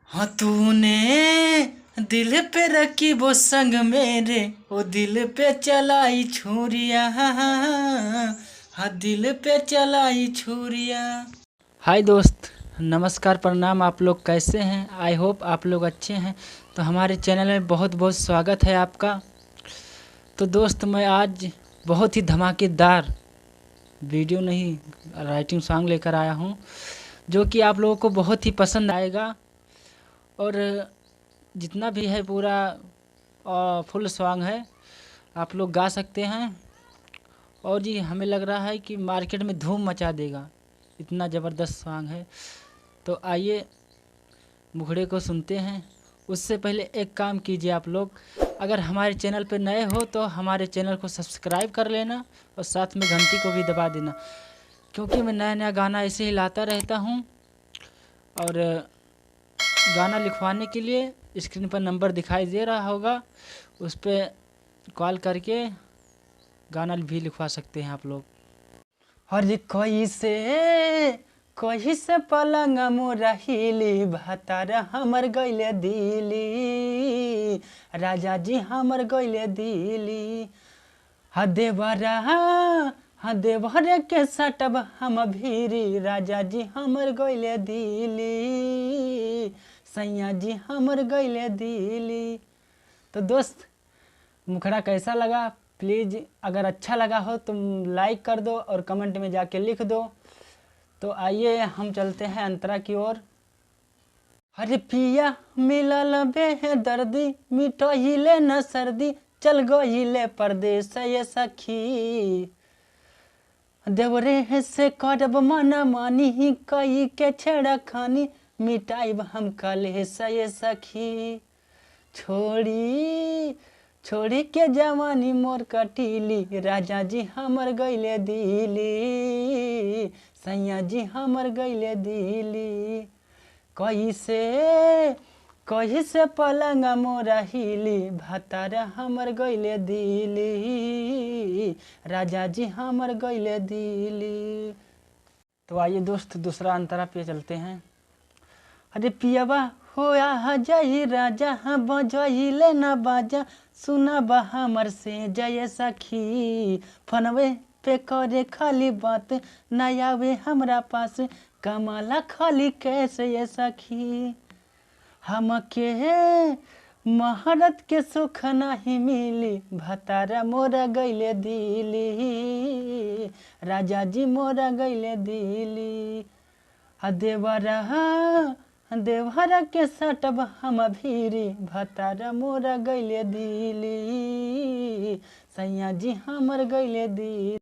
हाँ तूने दिल पे रखी वो संग मेरे, वो दिल पे चलाई छुरिया, हाँ दिल पे चलाई छुरिया। हाय दोस्त, नमस्कार, प्रणाम। आप लोग कैसे हैं? आई होप आप लोग अच्छे हैं। तो हमारे चैनल में बहुत बहुत स्वागत है आपका। तो दोस्त, मैं आज बहुत ही धमाकेदार वीडियो नहीं, राइटिंग सॉन्ग लेकर आया हूँ, जो कि आप लोगों को बहुत ही पसंद आएगा। और जितना भी है पूरा फुल सॉन्ग है, आप लोग गा सकते हैं। और जी हमें लग रहा है कि मार्केट में धूम मचा देगा, इतना ज़बरदस्त सॉन्ग है। तो आइए मुखड़े को सुनते हैं। उससे पहले एक काम कीजिए आप लोग, अगर हमारे चैनल पर नए हो तो हमारे चैनल को सब्सक्राइब कर लेना और साथ में घंटी को भी दबा देना, क्योंकि मैं नया नया गाना ऐसे ही लाता रहता हूँ। और गाना लिखवाने के लिए स्क्रीन पर नंबर दिखाई दे रहा होगा, उस पर कॉल करके गाना भी लिखवा सकते हैं आप लोग। और कोई से पलंग मोरा हिली, भतारा हमर गइले दिली, राजा जी हमर गइले दिली। हा देवरा के सटब हम भीरी, राजा जी हमर गइले दिली, सैया जी हमर गइले दिली। तो दोस्त, मुखड़ा कैसा लगा? प्लीज़ अगर अच्छा लगा हो तो लाइक कर दो और कमेंट में जाके लिख दो। तो आइए हम चलते हैं अंतरा की ओर। अरे पिया मिलल बेदर्दी, मिटहिले न सर्दी, चल गइले परदेस ये सखी, देवरे से करब मना मानी, कई के छेड़ा खानी, मिटाइब हम कलेस ये सखी, छोड़ी के जवानी मोर कटीली, राजा जी हमर गइले दिली, सैया जी हमर गइले दिली। कैसे पलंग मोरा हिली, भतारा हमर गइले दिली, राजा जी हमर गइले दिली। तो आइए दोस्त, दूसरा अंतरा पे चलते हैं। अरे पियावा होया जय राजा, हाँ बजइले न बाजा, सुना बा हमर से जय सखी, फनवे पे करे खाली बात, न आवे हमरा पास, कमाला खाली कैसे ये सखी, हमके महारत के सुख नहीं मिली, भतारा मोरा गइले दिली, राजा जी मोरा गइले दिली। देवरा के सटब हम भीरी, भतारा मोरा गइले दिली, सैया जी हमर गइले दिली।